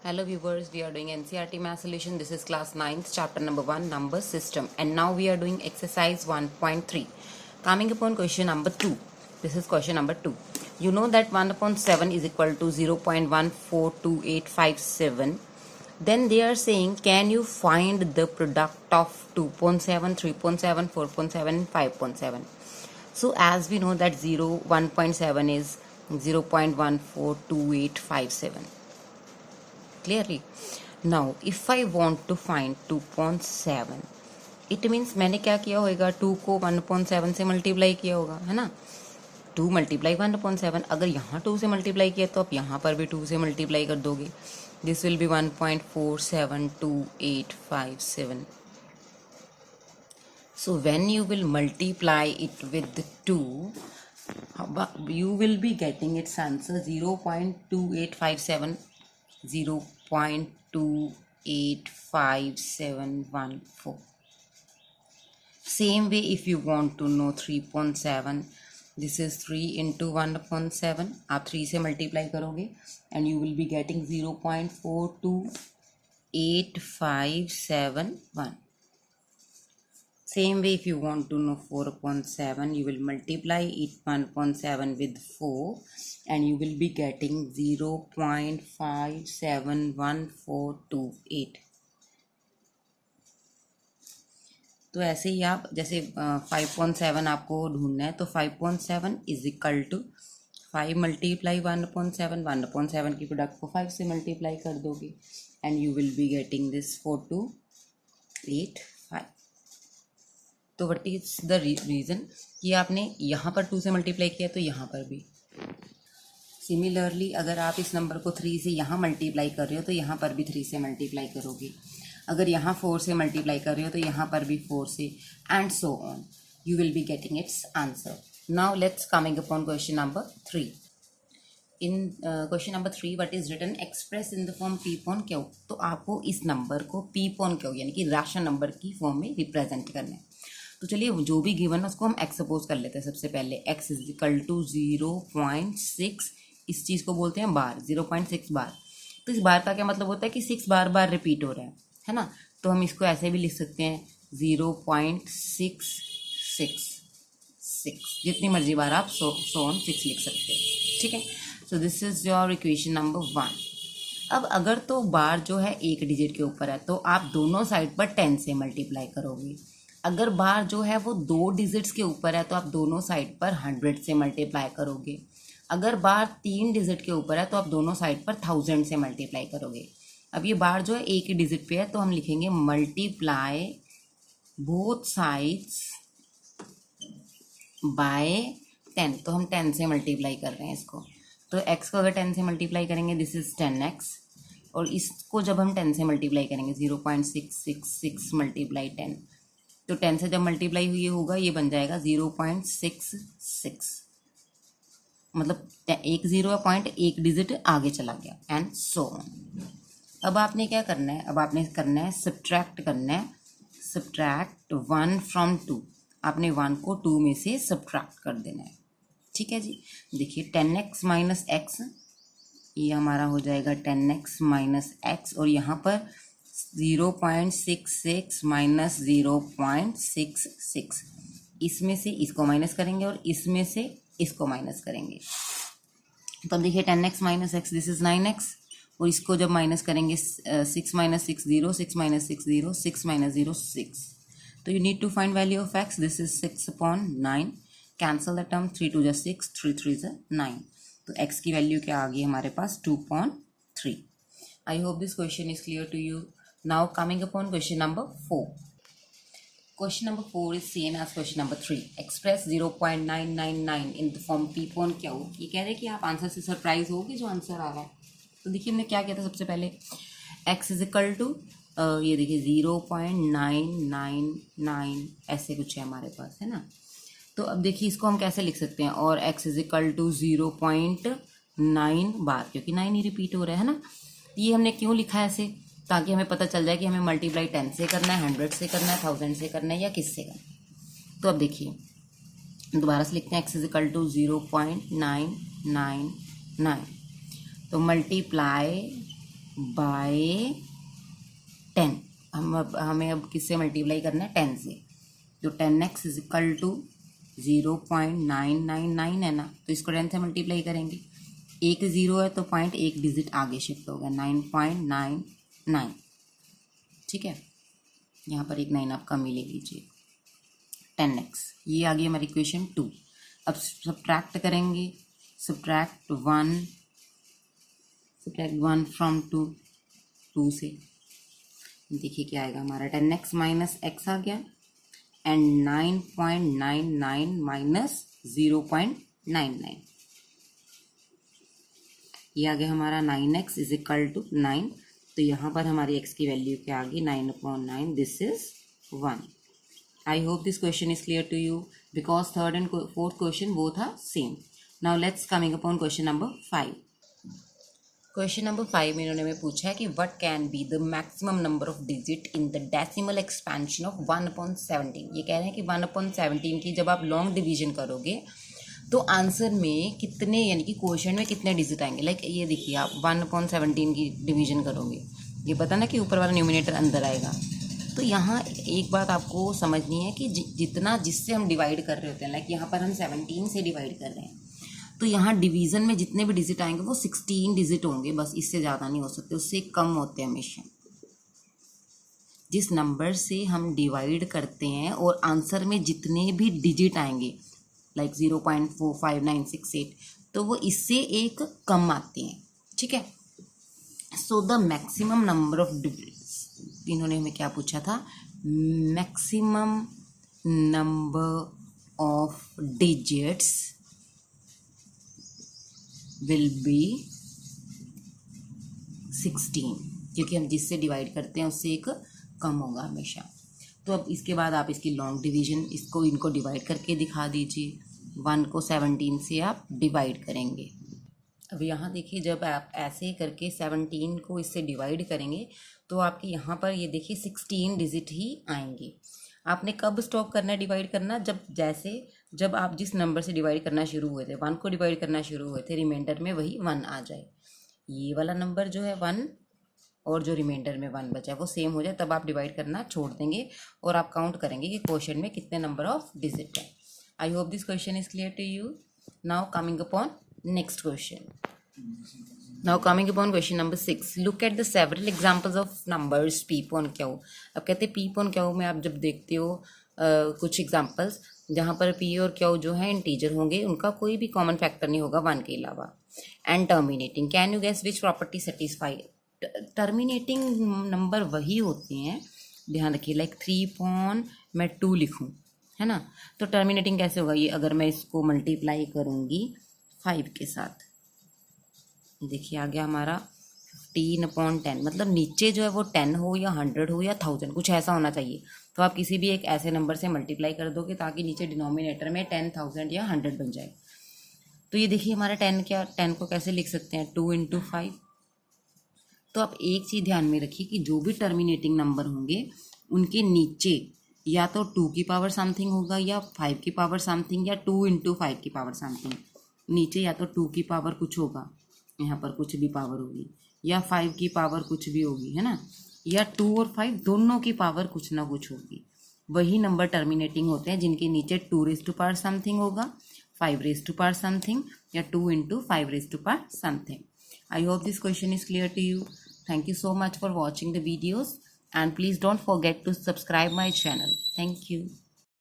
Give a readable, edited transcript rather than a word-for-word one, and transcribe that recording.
Hello viewers, we are doing NCERT Math Solution. This is class 9th, chapter number 1, number system. And now we are doing exercise 1.3. Coming upon question number 2. This is question number 2. You know that 1 upon 7 is equal to 0.142857. Then they are saying, can you find the product of 2.7, 3.7, 4.7 and 5.7. So as we know that 1.7 is 0.142857. Clearly, now if I want to find 2.7, it means मैंने क्या किया होगा, 2 को 1.7 से multiply किया होगा, है ना. 2 मल्टीप्लाई 1.7. अगर यहाँ 2 से मल्टीप्लाई किया तो आप यहाँ पर भी 2 से मल्टीप्लाई कर दोगे. This will be 1.472857. So when you will multiply it with 2, you will be getting its answer 0.2857. 0.285714. Same way, if you want to know 3.7, this is 3 into 1.7. आप 3 से मल्टीप्लाई करोगे and you will be getting 0.428571. Same way, if you want to know 4.7, you will multiply it 1.7 with 4 and you will be getting 0.571428. तो ऐसे ही आप जैसे 5.7 आपको ढूंढना है तो 5.7 इज इक्वल टू 5 मल्टीप्लाई 1.7. 1.7 की प्रोडक्ट को 5 से मल्टीप्लाई कर दोगे and you will be getting this 4285. तो व्हाट इज द रीज़न कि आपने यहाँ पर 2 से मल्टीप्लाई किया तो यहाँ पर भी. सिमिलरली अगर आप इस नंबर को 3 से यहाँ मल्टीप्लाई कर रहे हो तो यहाँ पर भी 3 से मल्टीप्लाई करोगे. अगर यहाँ 4 से मल्टीप्लाई कर रहे हो तो यहाँ पर भी 4 से, and so on. You will be getting its answer. Now let's coming upon question number 3. In question number 3 what is written express in the form P upon Q. तो आपको इस नंबर को पी अपॉन क्यू यानी कि rational number की form में represent करना है. तो चलिए जो भी गिवन है उसको हम एक्स सपोज कर लेते हैं. सबसे पहले एक्स इज इक्वल टू 0.6. इस चीज़ को बोलते हैं बार, 0.6 बार. तो इस बार का क्या मतलब होता है कि 6 बार बार रिपीट हो रहा है ना. तो हम इसको ऐसे भी लिख सकते हैं 0.666. जितनी मर्जी बार आप सो ऑन 6 लिख सकते हैं. ठीक है. So this is your equation number 1. अब अगर तो बार जो है एक डिजिट के ऊपर है तो आप दोनों साइड पर 10 से मल्टीप्लाई करोगे. अगर बार जो है वो 2 डिजिट्स के ऊपर है तो आप दोनों साइड पर 100 से मल्टीप्लाई करोगे. अगर बार 3 डिजिट के ऊपर है तो आप दोनों साइड पर 1000 से मल्टीप्लाई करोगे. अब ये बार जो है एक ही डिजिट पे है तो हम लिखेंगे मल्टीप्लाई बोथ साइड्स बाय 10. तो हम 10 से मल्टीप्लाई कर रहे हैं इसको. तो x को अगर 10 से मल्टीप्लाई करेंगे दिस इज 10x. और इसको जब हम 10 से मल्टीप्लाई करेंगे 0.666 मल्टीप्लाई 10, तो 10 से जब मल्टीप्लाई हुई होगा ये बन जाएगा 0.66. मतलब 1 0 पॉइंट 1 डिजिट आगे चला गया एंड सो ऑन. अब आपने क्या करना है, अब आपने करना है सब्ट्रैक्ट करना है. Subtract 1 from 2. आपने 1 को 2 में से सब्ट्रैक्ट कर देना है. ठीक है जी. देखिए 10x माइनस एक्स, ये हमारा हो जाएगा 10x माइनस एक्स. और यहाँ पर 0.66 माइनस 0.66. इसमें से इसको माइनस करेंगे और इसमें से इसको माइनस करेंगे. तो अब देखिए 10x minus x this is 9x. और इसको जब माइनस करेंगे 6 माइनस 6 0, 6 माइनस 6 0, 6 माइनस 0 6. तो you need to find value of x. This is 6 upon 9. Cancel the term. 3 2 6, 3 3 9. तो x की वैल्यू क्या आ गई हमारे पास 2.3. I hope this question is clear to you. Now coming upon question number 4. Question number 4 is same as question number 3. Express 0.999 in the form P upon Q. ये कह रहे हैं कि आप आंसर से सरप्राइज होगे जो आंसर आ रहा है. तो देखिए हमने क्या किया था सबसे पहले. x इज इक्वल टू ये देखिए 0.999 ऐसे कुछ है हमारे पास, है ना. तो अब देखिए इसको हम कैसे लिख सकते हैं. और x इज इक्वल टू 0.9 बार, क्योंकि 9 ही रिपीट हो रहा है ना. ये हमने क्यों लिखा है ऐसे, ताकि हमें पता चल जाए कि हमें मल्टीप्लाई 10 से करना है, 100 से करना है, 1000 से करना है या किससे करना है. तो अब देखिए दोबारा से लिखते हैं x इज इक्वल टू 0.999. तो मल्टीप्लाई बाय 10। हमें अब किससे मल्टीप्लाई करना है, 10 से। तो 10x इज इक्वल टू 0.999 है ना, तो इसको 10 से मल्टीप्लाई करेंगे। एक 0 है तो पॉइंट एक डिजिट आगे शिफ्ट होगा, 9.99। ठीक है, यहाँ पर एक 9 आप कम ही ले लीजिए। 10x, ये आ गई हमारी इक्वेशन 2। अब सब्ट्रैक्ट करेंगे, सब्ट्रैक्ट 1 फ्रॉम 2 से। देखिए क्या आएगा हमारा, 10x माइनस x आ गया, एंड 9.99 माइनस 0.99, ये आ गया हमारा 9x इज इक्वल टू 9। तो यहाँ पर हमारी x की वैल्यू क्या आ गई, 9/9, this is 1। I hope this question is clear to you because third and fourth question both are same. Now let's coming upon question number 5. Question number 5 में इन्होंने हमें पूछा है कि what can be the maximum number of digit in the decimal expansion of 1/17। ये कह रहे हैं कि 1/17 की जब आप लॉन्ग डिवीजन करोगे तो आंसर में कितने, यानी कि क्वेश्चन में कितने डिजिट आएंगे। लाइक ये देखिए, आप 1/17 की डिवीजन करोगे, ये पता ना कि ऊपर वाला न्यूमिनेटर अंदर आएगा। तो यहाँ एक बात आपको समझनी है कि जितना जिससे हम डिवाइड कर रहे होते हैं, लाइक यहाँ पर हम 17 से डिवाइड कर रहे हैं, तो यहाँ डिवीज़न में जितने भी डिजिट आएंगे वो 16 डिजिट होंगे, बस इससे ज़्यादा नहीं हो सकते, उससे कम होते हैं हमेशा। जिस नंबर से हम डिवाइड करते हैं और आंसर में जितने भी डिजिट आएंगे, लाइक 0.45968, तो वो इससे एक कम आते हैं। ठीक है, so the maximum number of, इन्होंने हमें क्या पूछा था, maximum number of digits will be 16, क्योंकि हम जिससे डिवाइड करते हैं उससे एक कम होगा हमेशा। तो अब इसके बाद आप इसकी लॉन्ग डिवीजन, इनको डिवाइड करके दिखा दीजिए। 1 को 17 से आप डिवाइड करेंगे। अब यहाँ देखिए, जब आप ऐसे करके 17 को इससे डिवाइड करेंगे तो आपके यहाँ पर ये देखिए 16 डिजिट ही आएंगे। आपने कब स्टॉप करना है डिवाइड करना, जब आप जिस नंबर से डिवाइड करना शुरू हुए थे, 1 को डिवाइड करना शुरू हुए थे, रिमाइंडर में वही 1 आ जाए। ये वाला नंबर जो है 1 और जो रिमाइंडर में 1 बचा है वो सेम हो जाए, तब आप डिवाइड करना छोड़ देंगे और आप काउंट करेंगे कि क्वेश्चन में कितने नंबर ऑफ डिजिट है। I hope this question is clear to you. Now coming upon next question. Now coming upon question number 6, look at the several examples of numbers p upon q। अब कहते हैं p upon q में आप जब देखते हो कुछ examples जहाँ पर p और q जो है इंटीजर होंगे, उनका कोई भी कॉमन फैक्टर नहीं होगा 1 के अलावा। And terminating, can you guess which property satisfy. Terminating number वही होते हैं, ध्यान रखिए, लाइक 3 मैं 2 लिखूँ, है ना, तो टर्मिनेटिंग कैसे होगा ये, अगर मैं इसको मल्टीप्लाई करूँगी 5 के साथ, देखिए आ गया हमारा 15/10, मतलब नीचे जो है वो 10 हो या 100 हो या 1000, कुछ ऐसा होना चाहिए। तो आप किसी भी एक ऐसे नंबर से मल्टीप्लाई कर दोगे ताकि नीचे डिनोमिनेटर में 10,000 या 100 बन जाए। तो ये देखिए हमारा 10 को कैसे लिख सकते हैं, 2 × 5। तो आप एक चीज़ ध्यान में रखिए कि जो भी टर्मिनेटिंग नंबर होंगे उनके नीचे या तो 2 की पावर समथिंग होगा या 5 की पावर समथिंग या 2 × 5 की पावर समथिंग। नीचे या तो 2 की पावर कुछ होगा, यहाँ पर कुछ भी पावर होगी, या 5 की पावर कुछ भी होगी, है ना, या 2 और 5 दोनों की पावर कुछ ना कुछ होगी। वही नंबर टर्मिनेटिंग होते हैं जिनके नीचे 2 समथिंग होगा, 5 समथिंग या 2 × 5 something. I hope this question is clear to you. Thank you so much for watching the videos and please don't forget to subscribe my channel. Thank you.